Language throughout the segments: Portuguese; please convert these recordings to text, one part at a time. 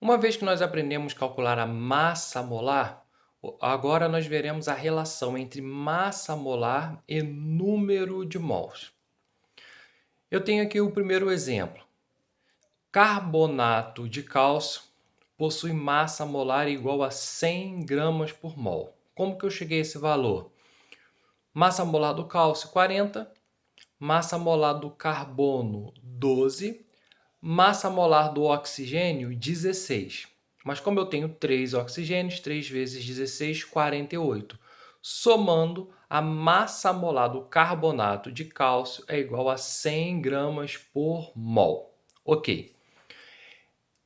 Uma vez que nós aprendemos a calcular a massa molar, agora nós veremos a relação entre massa molar e número de mols. Eu tenho aqui o primeiro exemplo. Carbonato de cálcio possui massa molar igual a 100 gramas por mol. Como que eu cheguei a esse valor? Massa molar do cálcio, 40. Massa molar do carbono, 12. Massa molar do oxigênio, 16. Mas como eu tenho 3 oxigênios, 3 vezes 16, 48. Somando, a massa molar do carbonato de cálcio é igual a 100 gramas por mol. Ok.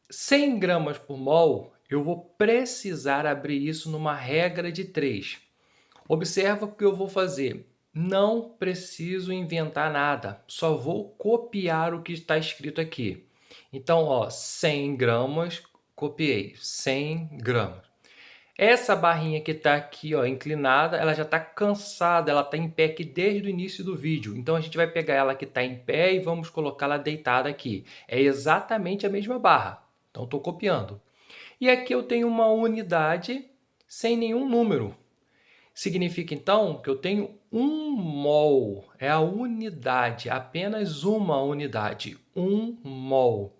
100 gramas por mol, eu vou precisar abrir isso numa regra de 3. Observa o que eu vou fazer. Não preciso inventar nada, só vou copiar o que está escrito aqui. Então, 100 gramas, copiei, 100 gramas. Essa barrinha que está aqui, inclinada, ela já está cansada, ela está em pé aqui desde o início do vídeo. Então, a gente vai pegar ela que está em pé e vamos colocá-la deitada aqui. É exatamente a mesma barra. Então, estou copiando. E aqui eu tenho uma unidade sem nenhum número. Significa, então, que eu tenho 1 mol. É a unidade, apenas uma unidade. 1 mol.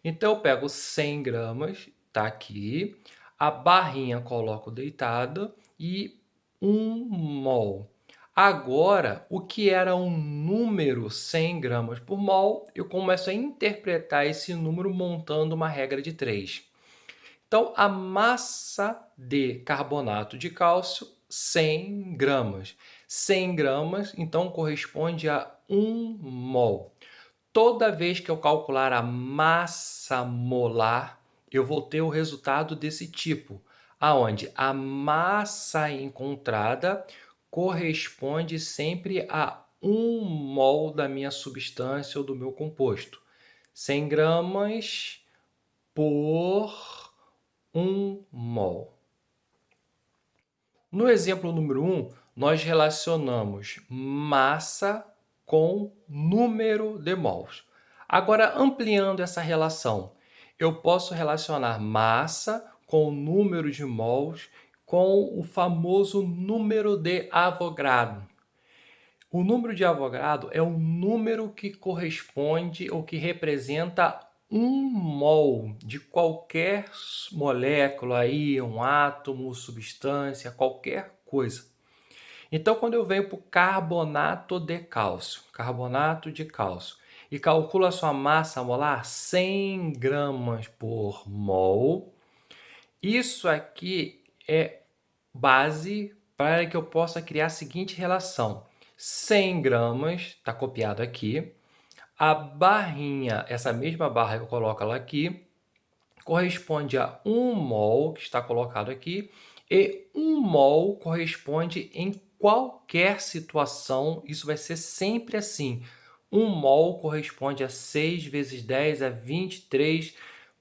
Então, eu pego 100 gramas, está aqui. A barrinha coloco deitada e 1 mol. Agora, o que era um número 100 gramas por mol, eu começo a interpretar esse número montando uma regra de 3. Então, a massa de carbonato de cálcio, 100 gramas. 100 gramas, então, corresponde a 1 mol. Toda vez que eu calcular a massa molar, eu vou ter o resultado desse tipo, aonde a massa encontrada corresponde sempre a 1 mol da minha substância ou do meu composto. 100 gramas por 1 mol. No exemplo número 1, nós relacionamos massa com número de mols. Agora, ampliando essa relação, eu posso relacionar massa com número de mols com o famoso número de Avogadro. O número de Avogadro é um número que corresponde ou que representa 1 mol de qualquer molécula, íon, átomo, substância, qualquer coisa. Então, quando eu venho para o carbonato de cálcio, e calculo a sua massa molar, 100 gramas por mol, isso aqui é base para que eu possa criar a seguinte relação. 100 gramas, está copiado aqui. A barrinha, essa mesma barra que eu coloco ela aqui, corresponde a 1 mol, que está colocado aqui, e 1 mol corresponde em qualquer situação, isso vai ser sempre assim. 1 mol corresponde a 6 vezes 10 a 23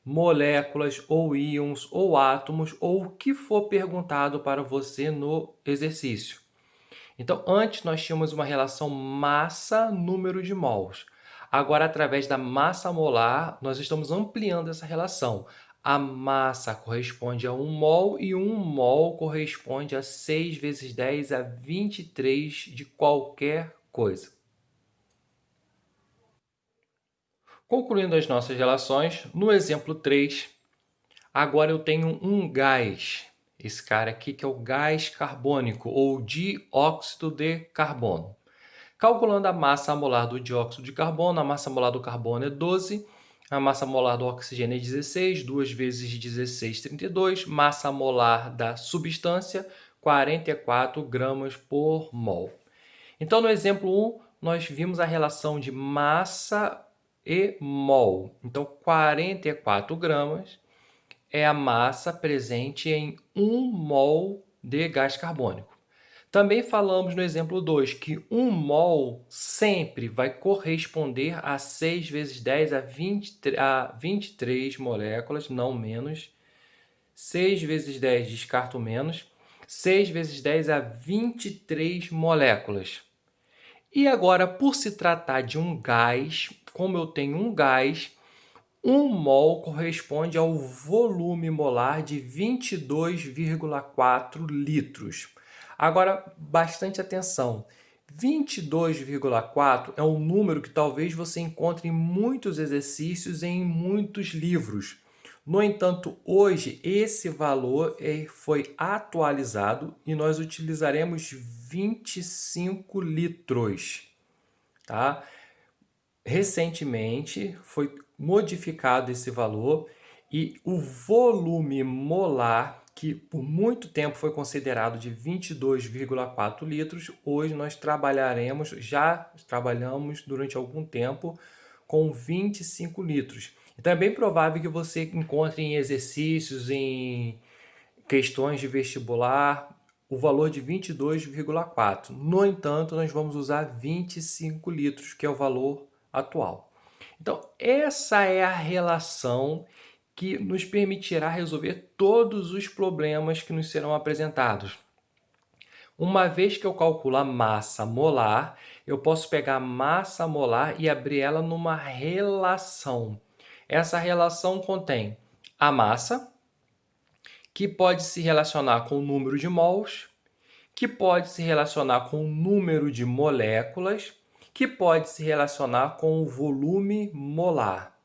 moléculas ou íons ou átomos ou o que for perguntado para você no exercício. Então, antes nós tínhamos uma relação massa-número de mols. Agora, através da massa molar, nós estamos ampliando essa relação. A massa corresponde a 1 mol e 1 mol corresponde a 6 vezes 10 a 23 de qualquer coisa. Concluindo as nossas relações, no exemplo 3, agora eu tenho um gás. Esse cara aqui que é o gás carbônico ou dióxido de carbono. Calculando a massa molar do dióxido de carbono, a massa molar do carbono é 12, a massa molar do oxigênio é 16, 2 vezes 16, 32, massa molar da substância, 44 gramas por mol. Então, no exemplo 1, nós vimos a relação de massa e mol. Então, 44 gramas é a massa presente em 1 mol de gás carbônico. Também falamos no exemplo 2 que 1 mol sempre vai corresponder a 6 vezes 10 a 23 moléculas, não menos. 6 vezes 10, descarto menos. 6 vezes 10 a 23 moléculas. E agora, por se tratar de um gás, como eu tenho um gás, 1 mol corresponde ao volume molar de 22,4 litros. Agora, bastante atenção. 22,4 é um número que talvez você encontre em muitos exercícios e em muitos livros. No entanto, hoje esse valor foi atualizado e nós utilizaremos 25 litros, tá? Recentemente foi modificado esse valor e o volume molar, que por muito tempo foi considerado de 22,4 litros, hoje nós já trabalhamos durante algum tempo com 25 litros. Então é bem provável que você encontre em exercícios, em questões de vestibular, o valor de 22,4. No entanto, nós vamos usar 25 litros, que é o valor atual. Então, essa é a relação que nos permitirá resolver todos os problemas que nos serão apresentados. Uma vez que eu calculo a massa molar, eu posso pegar a massa molar e abrir ela numa relação. Essa relação contém a massa, que pode se relacionar com o número de mols, que pode se relacionar com o número de moléculas, que pode se relacionar com o volume molar.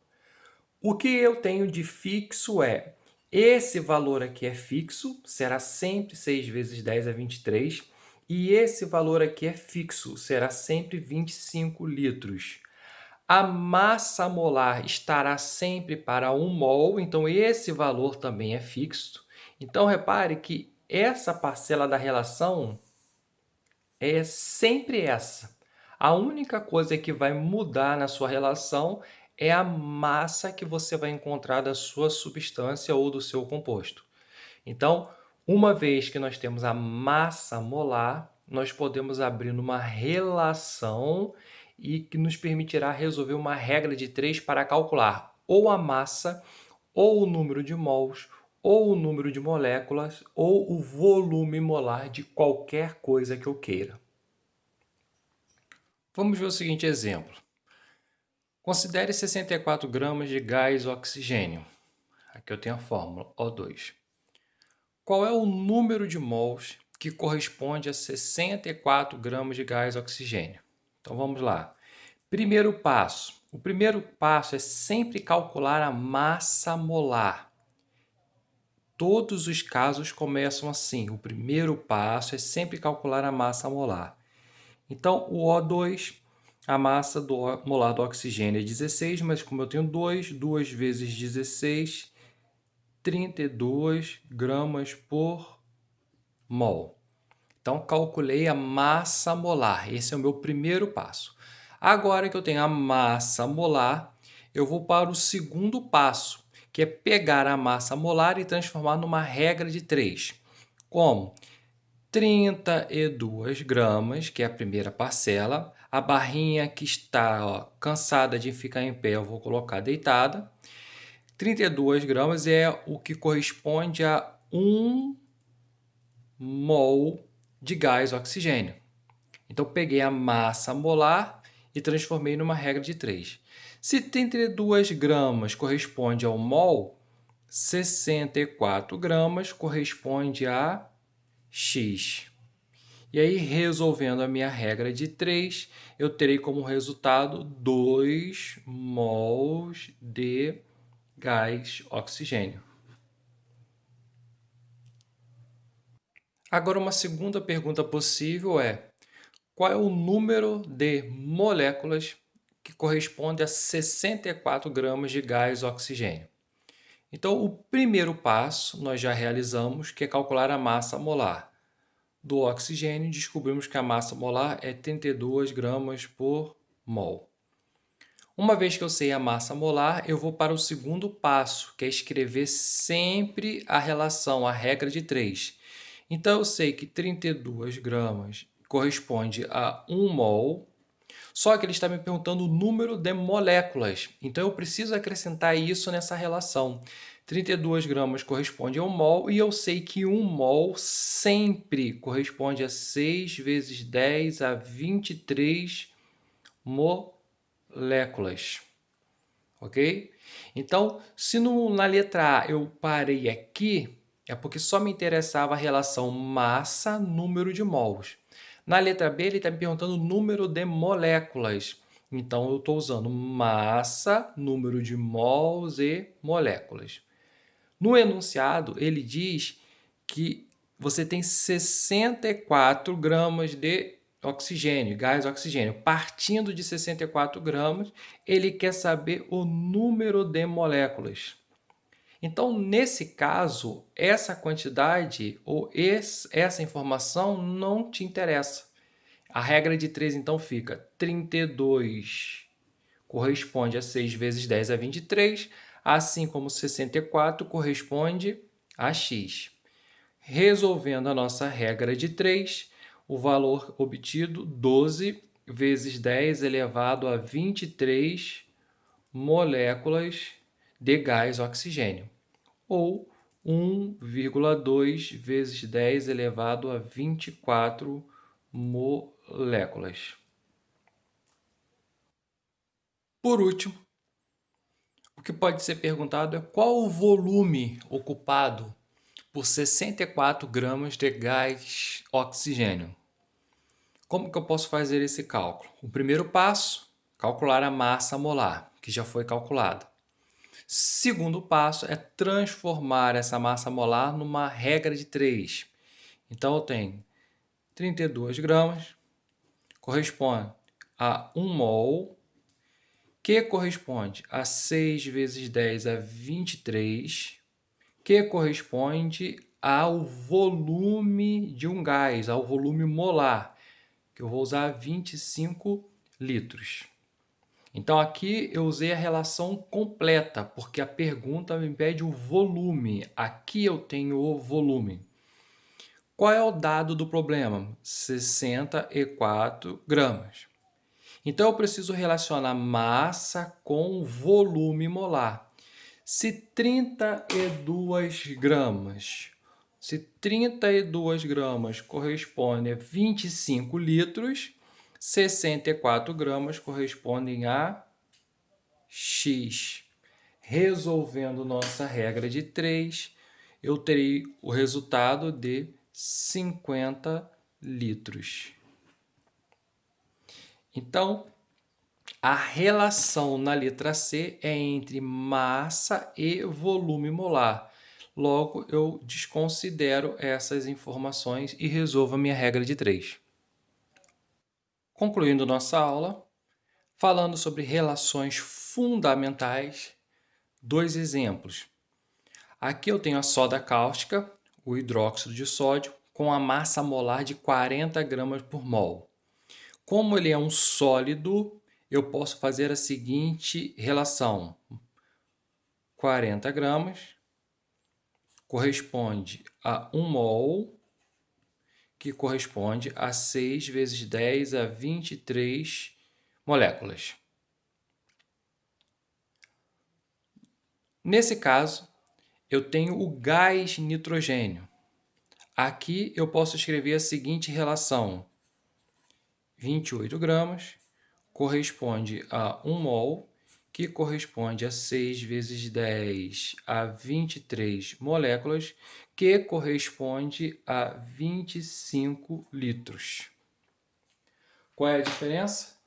O que eu tenho de fixo é, esse valor aqui é fixo, será sempre 6 vezes 10 é 23, e esse valor aqui é fixo, será sempre 25 litros. A massa molar estará sempre para 1 mol, então esse valor também é fixo. Então, repare que essa parcela da relação é sempre essa. A única coisa que vai mudar na sua relação é a massa que você vai encontrar da sua substância ou do seu composto. Então, uma vez que nós temos a massa molar, nós podemos abrir numa relação e que nos permitirá resolver uma regra de 3 para calcular ou a massa, ou o número de mols, ou o número de moléculas, ou o volume molar de qualquer coisa que eu queira. Vamos ver o seguinte exemplo. Considere 64 gramas de gás oxigênio. Aqui eu tenho a fórmula O2. Qual é o número de mols que corresponde a 64 gramas de gás oxigênio? Então vamos lá. Primeiro passo. O primeiro passo é sempre calcular a massa molar. Todos os casos começam assim. O primeiro passo é sempre calcular a massa molar. Então, o O2, a massa molar do oxigênio é 16, mas como eu tenho 2 vezes 16, 32 gramas por mol. Então, calculei a massa molar. Esse é o meu primeiro passo. Agora que eu tenho a massa molar, eu vou para o segundo passo, que é pegar a massa molar e transformar numa regra de 3. Como? 32 gramas, que é a primeira parcela. A barrinha que está cansada de ficar em pé, eu vou colocar deitada. 32 gramas é o que corresponde a 1 mol de gás oxigênio. Então, peguei a massa molar e transformei numa regra de 3. Se 32 gramas corresponde a 1 mol, 64 gramas corresponde a X. E aí, resolvendo a minha regra de 3, eu terei como resultado 2 mols de gás oxigênio. Agora, uma segunda pergunta possível é: qual é o número de moléculas que corresponde a 64 gramas de gás oxigênio? Então, o primeiro passo nós já realizamos, que é calcular a massa molar do oxigênio. Descobrimos que a massa molar é 32 gramas por mol. Uma vez que eu sei a massa molar, eu vou para o segundo passo, que é escrever sempre a relação, a regra de 3. Então, eu sei que 32 gramas corresponde a 1 mol, só que ele está me perguntando o número de moléculas. Então, eu preciso acrescentar isso nessa relação. 32 gramas corresponde a 1 mol e eu sei que 1 mol sempre corresponde a 6 vezes 10 a 23 moléculas. ok? Então, se na letra A eu parei aqui, é porque só me interessava a relação massa-número de mols. Na letra B, ele está me perguntando o número de moléculas. Então, eu estou usando massa, número de mols e moléculas. No enunciado, ele diz que você tem 64 gramas de oxigênio, gás oxigênio. Partindo de 64 gramas, ele quer saber o número de moléculas. Então, nesse caso, essa quantidade ou essa informação não te interessa. A regra de 3, então, fica 32 corresponde a 6 vezes 10 a 23, assim como 64 corresponde a x. Resolvendo a nossa regra de 3, o valor obtido, 12 vezes 10 elevado a 23 moléculas de gás oxigênio, ou 1,2 vezes 10 elevado a 24 moléculas. Por último, o que pode ser perguntado é qual o volume ocupado por 64 gramas de gás oxigênio. Como que eu posso fazer esse cálculo? O primeiro passo, calcular a massa molar, que já foi calculada. Segundo passo é transformar essa massa molar numa regra de 3. Então, eu tenho 32 gramas, corresponde a 1 mol, que corresponde a 6 vezes 10 a 23, que corresponde ao volume de um gás, ao volume molar, que eu vou usar 25 litros. Então, aqui eu usei a relação completa, porque a pergunta me pede o volume. Aqui eu tenho o volume. Qual é o dado do problema? 64 gramas. Então, eu preciso relacionar massa com volume molar. Se 32 gramas correspondem a 25 litros, 64 gramas correspondem a X. Resolvendo nossa regra de 3, eu terei o resultado de 50 litros. Então, a relação na letra C é entre massa e volume molar. Logo, eu desconsidero essas informações e resolvo a minha regra de 3. Concluindo nossa aula, falando sobre relações fundamentais, 2 exemplos. Aqui eu tenho a soda cáustica, o hidróxido de sódio, com a massa molar de 40 gramas por mol. Como ele é um sólido, eu posso fazer a seguinte relação. 40 gramas corresponde a 1 mol, que corresponde a 6 vezes 10 a 23 moléculas. Nesse caso, eu tenho o gás nitrogênio. Aqui eu posso escrever a seguinte relação. 28 gramas corresponde a 1 mol, que corresponde a 6 vezes 10 a 23 moléculas, que corresponde a 25 litros. Qual é a diferença?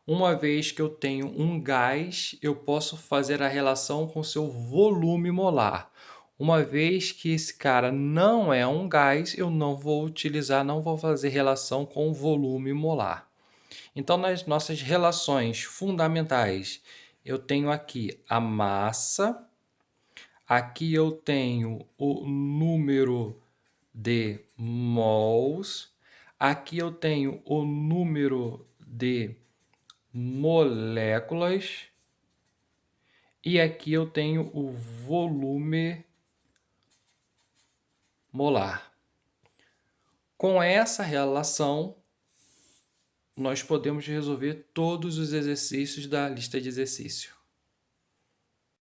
Uma vez que eu tenho um gás, eu posso fazer a relação com seu volume molar. Uma vez que esse cara não é um gás, eu não vou fazer relação com o volume molar. Então, nas nossas relações fundamentais, eu tenho aqui a massa, aqui eu tenho o número de mols, aqui eu tenho o número de moléculas e aqui eu tenho o volume molar. Com essa relação, nós podemos resolver todos os exercícios da lista de exercício.